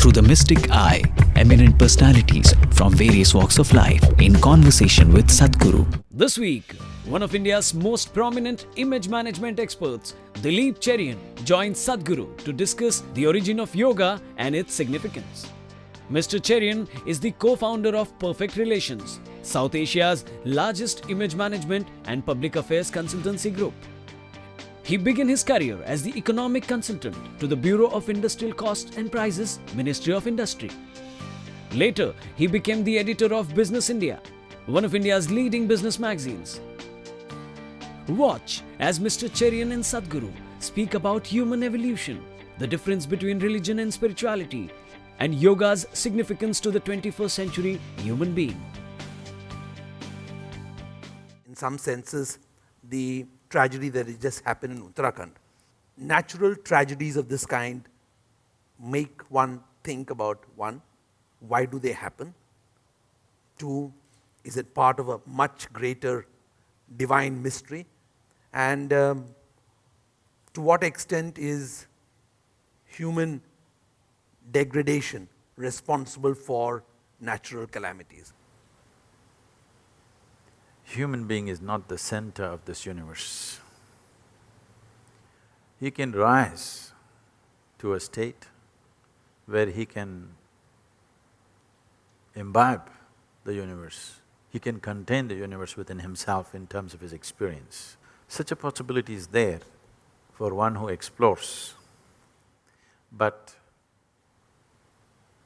through the mystic eye, eminent personalities from various walks of life in conversation with Sadhguru. This week, one of India's most prominent image management experts, Dilip Cherian, joins Sadhguru to discuss the origin of yoga and its significance. Mr. Cherian is the co-founder of Perfect Relations, South Asia's largest image management and public affairs consultancy group. He began his career as the economic consultant to the Bureau of Industrial Cost and Prices, Ministry of Industry. Later, he became the editor of Business India, one of India's leading business magazines. Watch as Mr. Cherian and Sadhguru speak about human evolution, the difference between religion and spirituality, and yoga's significance to the 21st century human being. In some senses, the tragedy that has just happened in Uttarakhand. Natural tragedies of this kind make one think about, one, why do they happen? Two, is it part of a much greater divine mystery? And to what extent is human degradation responsible for natural calamities? Human being is not the center of this universe. He can rise to a state where he can imbibe the universe. He can contain the universe within himself in terms of his experience. Such a possibility is there for one who explores. But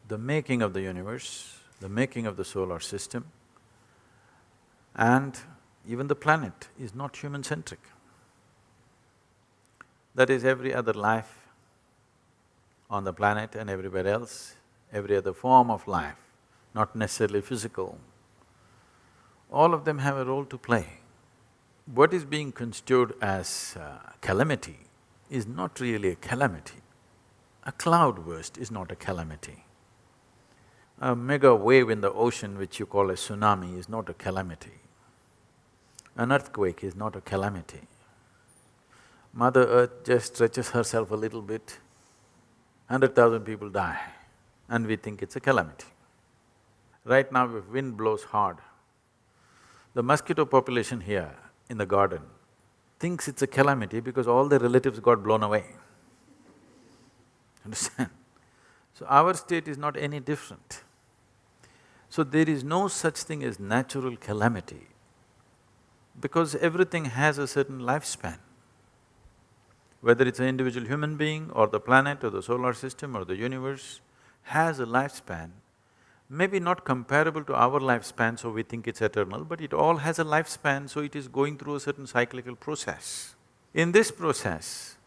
the making of the universe, the making of the solar system, and even the planet is not human-centric. That is, every other life on the planet and everywhere else, every other form of life, not necessarily physical, all of them have a role to play. What is being construed as calamity is not really a calamity. A cloudburst is not a calamity. A mega wave in the ocean which you call a tsunami is not a calamity. An earthquake is not a calamity. Mother Earth just stretches herself a little bit, 100,000 people die, and we think it's a calamity. Right now, if wind blows hard, the mosquito population here in the garden thinks it's a calamity because all their relatives got blown away. Understand? So our state is not any different. So there is no such thing as natural calamity because everything has a certain lifespan. Whether it's an individual human being or the planet or the solar system or the universe has a lifespan, maybe not comparable to our lifespan, so we think it's eternal, but it all has a lifespan, so it is going through a certain cyclical process. In this process,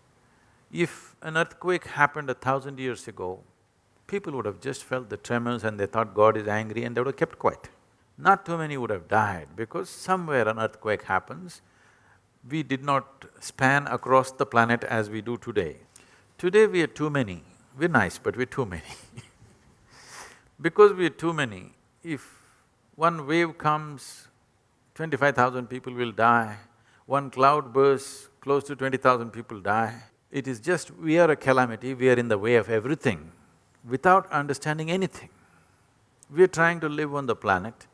if an earthquake happened 1,000 years ago, people would have just felt the tremors and they thought God is angry and they would have kept quiet. Not too many would have died because somewhere an earthquake happens. We did not span across the planet as we do today. Today we are too many. We're nice, but we're too many Because we're too many, if one wave comes, 25,000 people will die, one cloud bursts, close to 20,000 people die. It is just, we are a calamity, we are in the way of everything without understanding anything. We are trying to live on the planet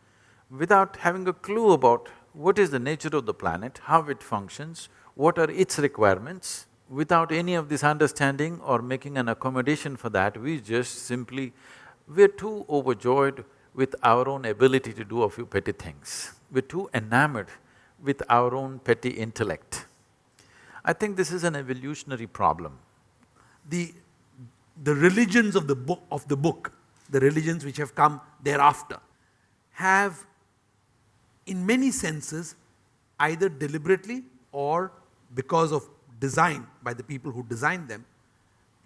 without having a clue about what is the nature of the planet, how it functions, what are its requirements. Without any of this understanding or making an accommodation for that, we just simply… we're too overjoyed with our own ability to do a few petty things. We're too enamored with our own petty intellect. I think this is an evolutionary problem. The religions of the book, the religions which have come thereafter, have in many senses, either deliberately or because of design by the people who designed them,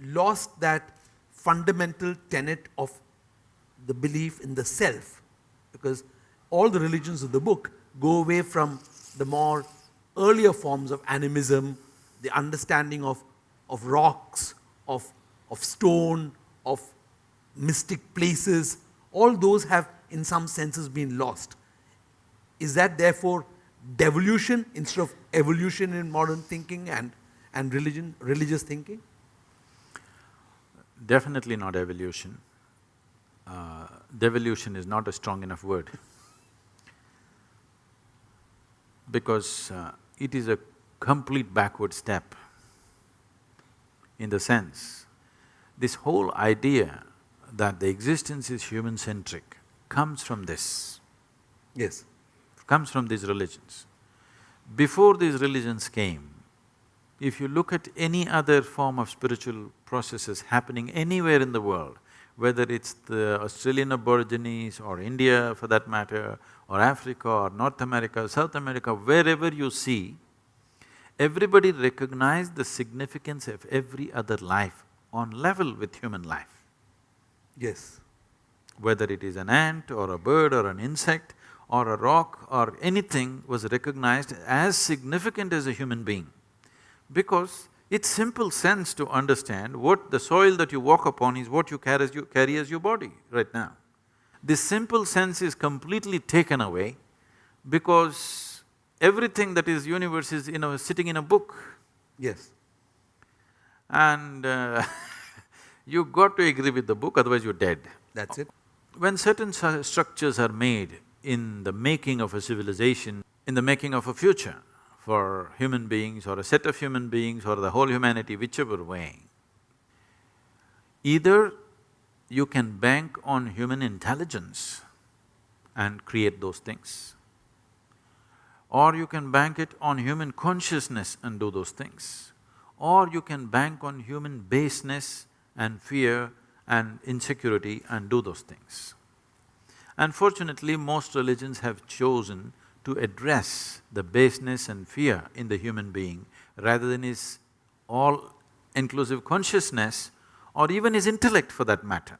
lost that fundamental tenet of the belief in the self, because all the religions of the book go away from the more earlier forms of animism, the understanding of rocks, of stone, of mystic places. All those have in some senses been lost. Is that therefore devolution instead of evolution in modern thinking and religious thinking? Definitely not evolution. devolution is not a strong enough word because it is a complete backward step in the sense, this whole idea that the existence is human-centric comes from this, Yes. comes from these religions. Before these religions came, if you look at any other form of spiritual processes happening anywhere in the world, whether it's the Australian Aborigines or India for that matter, or Africa or North America, South America, wherever you see, everybody recognized the significance of every other life on level with human life. Yes. Whether it is an ant or a bird or an insect or a rock or anything was recognized as significant as a human being. Because it's simple sense to understand what the soil that you walk upon is what you carry as your body right now. This simple sense is completely taken away because everything that is universe is, sitting in a book. Yes. And you got to agree with the book, otherwise you're dead. That's it. When certain structures are made in the making of a civilization, in the making of a future for human beings or a set of human beings or the whole humanity, whichever way, either you can bank on human intelligence and create those things, or you can bank it on human consciousness and do those things, or you can bank on human baseness and fear and insecurity and do those things. Unfortunately, most religions have chosen to address the baseness and fear in the human being rather than his all-inclusive consciousness or even his intellect for that matter.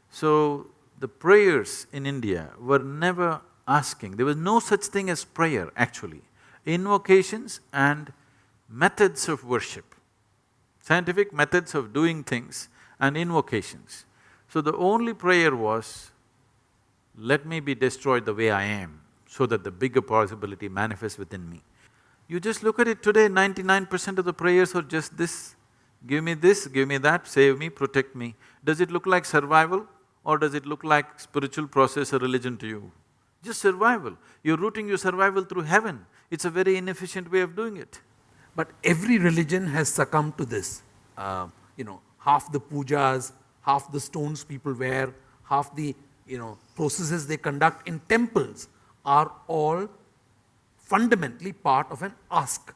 So, the prayers in India were never asking, there was no such thing as prayer actually. Invocations and methods of worship, scientific methods of doing things and invocations. So the only prayer was, let me be destroyed the way I am, so that the bigger possibility manifests within me. You just look at it today, 99% of the prayers are just this, give me that, save me, protect me. Does it look like survival or does it look like spiritual process or religion to you? Just survival. You're routing your survival through heaven. It's a very inefficient way of doing it. But every religion has succumbed to this. Half the pujas, half the stones people wear, half the processes they conduct in temples are all fundamentally part of an ask.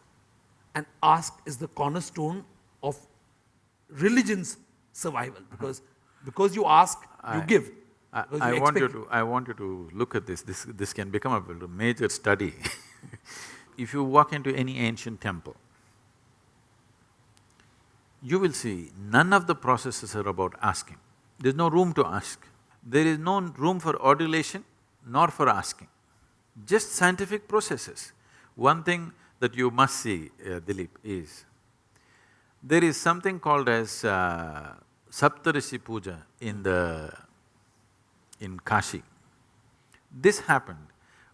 An ask is the cornerstone of religion's survival because you ask, you give. I want you to look at this can become a major study. If you walk into any ancient temple, you will see none of the processes are about asking. There's no room to ask. There is no room for adulation nor for asking, just scientific processes. One thing that you must see, Dilip, is there is something called as Saptarishi Puja in Kashi. This happened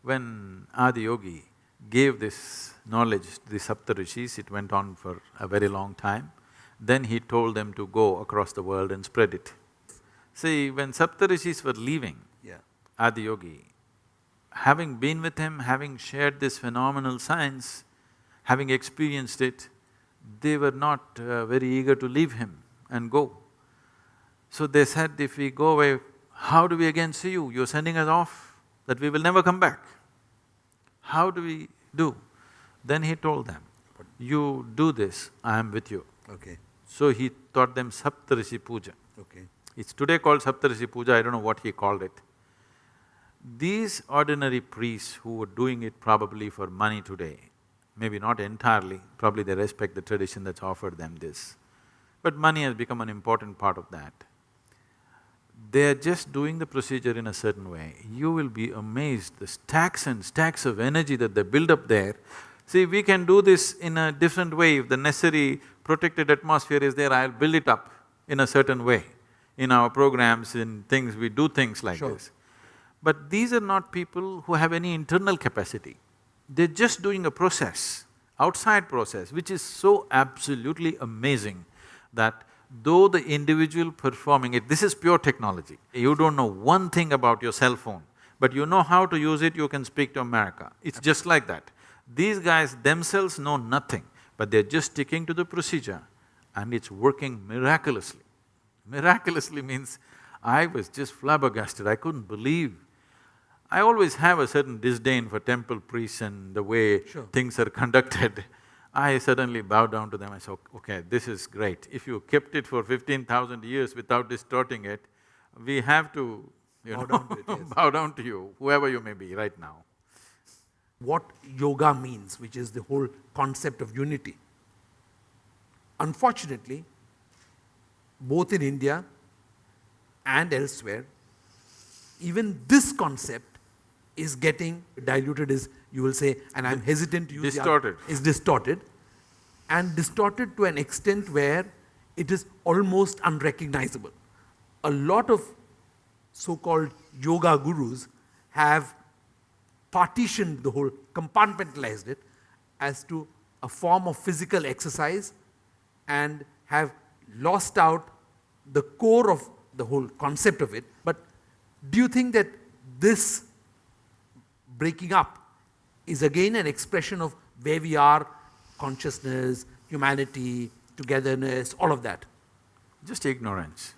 when Adi Yogi gave this knowledge to the Saptarishis. It went on for a very long time. Then he told them to go across the world and spread it. See, when Saptarishis were leaving Adi Yogi, having been with him, having shared this phenomenal science, having experienced it, they were not very eager to leave him and go. So they said, if we go away, how do we again see you? You're sending us off, that we will never come back. How do we do? Then he told them, you do this, I am with you. Okay. So he taught them Saptarishi Puja. Okay. It's today called Saptarishi Puja, I don't know what he called it. These ordinary priests who were doing it probably for money today, maybe not entirely, probably they respect the tradition that's offered them this, but money has become an important part of that. They are just doing the procedure in a certain way. You will be amazed, the stacks and stacks of energy that they build up there. See, we can do this in a different way. If the necessary protected atmosphere is there, I'll build it up in a certain way. In our programs, in things, we do things like this. But these are not people who have any internal capacity. They're just doing a process, outside process, which is so absolutely amazing that though the individual performing it, this is pure technology. You don't know one thing about your cell phone, but you know how to use it, you can speak to America. It's just like that. These guys themselves know nothing, but they're just sticking to the procedure and it's working miraculously. Miraculously means I was just flabbergasted, I couldn't believe. I always have a certain disdain for temple priests and the way things are conducted. I suddenly bow down to them, I say, okay, this is great. If you kept it for 15,000 years without distorting it, we have to, Bow down to it, yes. bow down to you, whoever you may be right now. What yoga means, which is the whole concept of unity. Unfortunately, both in India and elsewhere, even this concept is getting diluted, is you will say, and I'm hesitant to use distorted. Is distorted, and distorted to an extent where it is almost unrecognizable. A lot of so-called yoga gurus have partitioned the whole, compartmentalized it as to a form of physical exercise and have lost out the core of the whole concept of it. But do you think that this breaking up is again an expression of where we are, consciousness, humanity, togetherness, all of that? Just ignorance.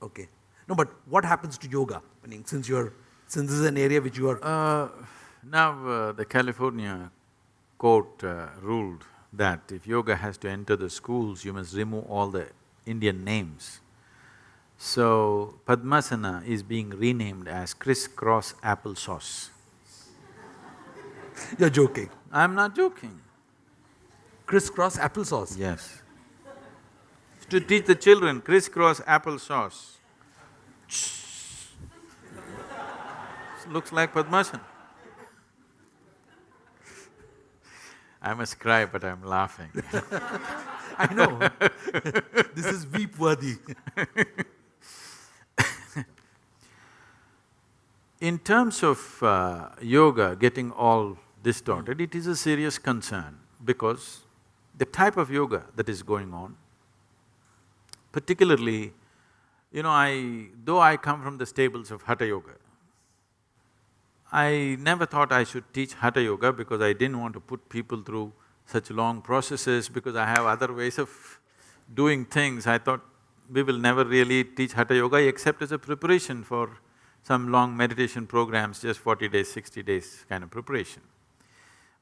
Okay. No, but what happens to yoga? I mean, since this is an area which you are… Now the California court ruled that if yoga has to enter the schools, you must remove all the Indian names. So Padmasana is being renamed as crisscross applesauce. You're joking. I'm not joking. Crisscross applesauce. Yes. To teach the children crisscross applesauce. Looks like Padmasana. I must cry, but I'm laughing. I know. This is weep worthy. In terms of yoga getting all distorted, it is a serious concern because the type of yoga that is going on, particularly, though I come from the stables of Hatha Yoga, I never thought I should teach Hatha Yoga because I didn't want to put people through such long processes because I have other ways of doing things. I thought we will never really teach Hatha Yoga except as a preparation for some long meditation programs, just 40 days, 60 days kind of preparation.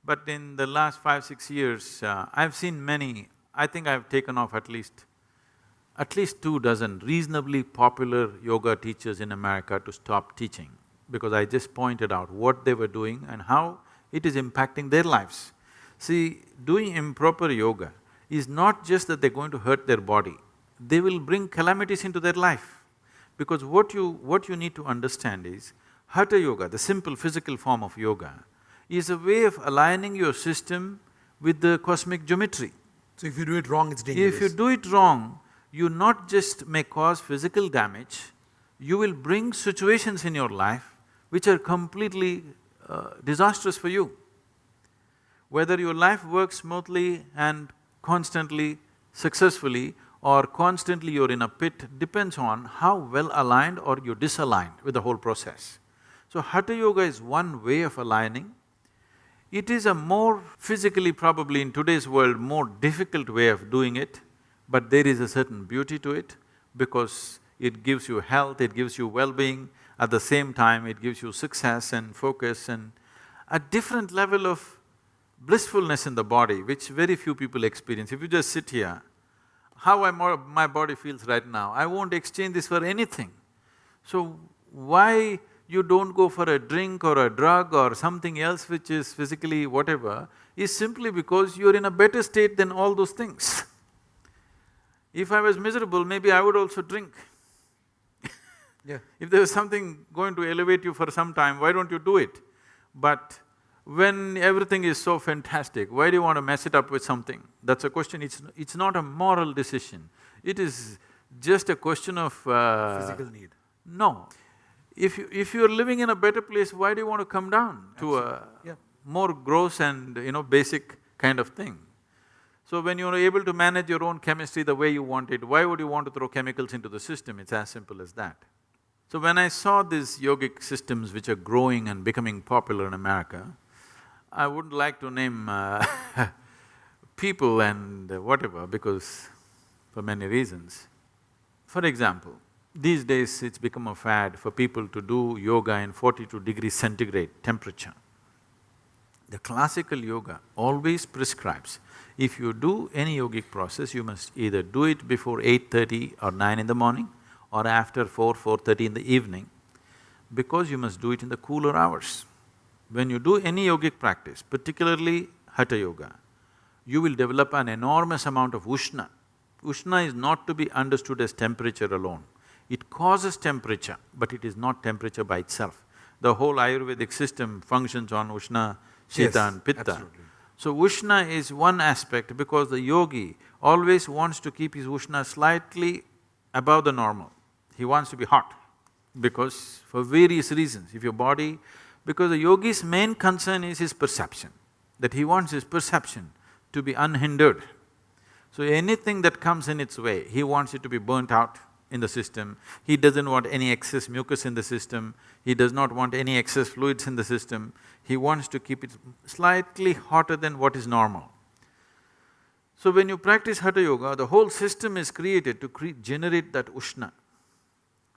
But in the last 5–6 years, I've seen many, I think I've taken off at least 2 dozen reasonably popular yoga teachers in America to stop teaching because I just pointed out what they were doing and how it is impacting their lives. See, doing improper yoga is not just that they're going to hurt their body, they will bring calamities into their life. Because what you need to understand is, Hatha Yoga, the simple physical form of yoga, is a way of aligning your system with the cosmic geometry. So if you do it wrong, it's dangerous. If you do it wrong, you not just may cause physical damage, you will bring situations in your life which are completely disastrous for you. Whether your life works smoothly and constantly, successfully, or constantly you're in a pit depends on how well aligned or you're disaligned with the whole process. So Hatha Yoga is one way of aligning. It is a more physically, probably in today's world, more difficult way of doing it, but there is a certain beauty to it because it gives you health, it gives you well-being, at the same time it gives you success and focus and a different level of blissfulness in the body, which very few people experience. If you just sit here, how my body feels right now, I won't exchange this for anything. So why you don't go for a drink or a drug or something else which is physically whatever, is simply because you're in a better state than all those things. If I was miserable, maybe I would also drink. Yeah. If there was something going to elevate you for some time, why don't you do it? But when everything is so fantastic, why do you want to mess it up with something? That's a question, it's not a moral decision. It is just a question of… Physical need. No. If you're living in a better place, why do you want to come down to a more gross and, basic kind of thing? So when you're able to manage your own chemistry the way you want it, why would you want to throw chemicals into the system? It's as simple as that. So when I saw these yogic systems which are growing and becoming popular in America, I wouldn't like to name people and whatever, because for many reasons. For example, these days it's become a fad for people to do yoga in 42 degrees centigrade temperature. The classical yoga always prescribes, if you do any yogic process, you must either do it before 8:30 or 9 in the morning or after 4:30 in the evening, because you must do it in the cooler hours. When you do any yogic practice, particularly Hatha Yoga, you will develop an enormous amount of Ushna. Ushna is not to be understood as temperature alone. It causes temperature, but it is not temperature by itself. The whole Ayurvedic system functions on Ushna, Shita and Pitta. Absolutely. So Ushna is one aspect, because the yogi always wants to keep his Ushna slightly above the normal. He wants to be hot, because for various reasons, if your body… Because the yogi's main concern is his perception, that he wants his perception to be unhindered. So anything that comes in its way, he wants it to be burnt out in the system. He doesn't want any excess mucus in the system, he does not want any excess fluids in the system, he wants to keep it slightly hotter than what is normal. So when you practice Hatha Yoga, the whole system is created to generate that Ushna.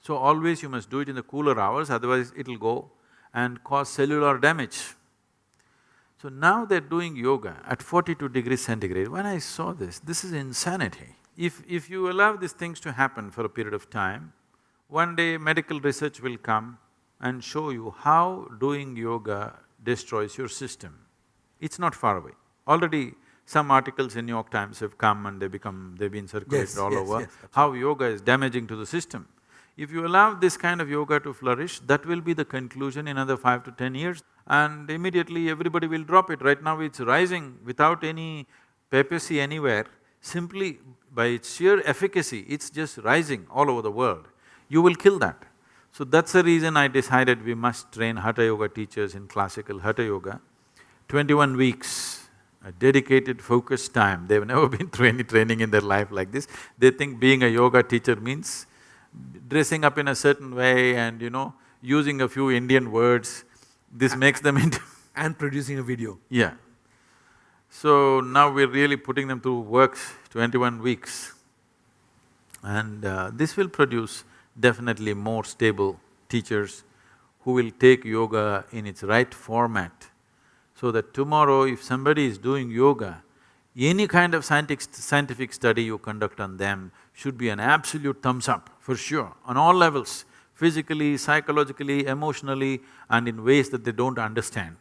So always you must do it in the cooler hours, otherwise it'll go and cause cellular damage. So now they're doing yoga at 42 degrees centigrade. When I saw this is insanity. If you allow these things to happen for a period of time, one day medical research will come and show you how doing yoga destroys your system. It's not far away. Already some articles in New York Times have come and they've been circulated all over, how yoga is damaging to the system. If you allow this kind of yoga to flourish, that will be the conclusion in another 5 to 10 years, and immediately everybody will drop it. Right now it's rising without any papacy anywhere, simply by its sheer efficacy, it's just rising all over the world. You will kill that. So that's the reason I decided we must train Hatha Yoga teachers in classical Hatha Yoga. 21 weeks, a dedicated, focused time. They've never been through any training in their life like this. They think being a yoga teacher means dressing up in a certain way and, using a few Indian words. This makes them into… And producing a video. Yeah. So now we're really putting them through works, 21 weeks. And this will produce definitely more stable teachers who will take yoga in its right format, so that tomorrow if somebody is doing yoga, any kind of scientific study you conduct on them should be an absolute thumbs up, for sure, on all levels, physically, psychologically, emotionally, and in ways that they don't understand.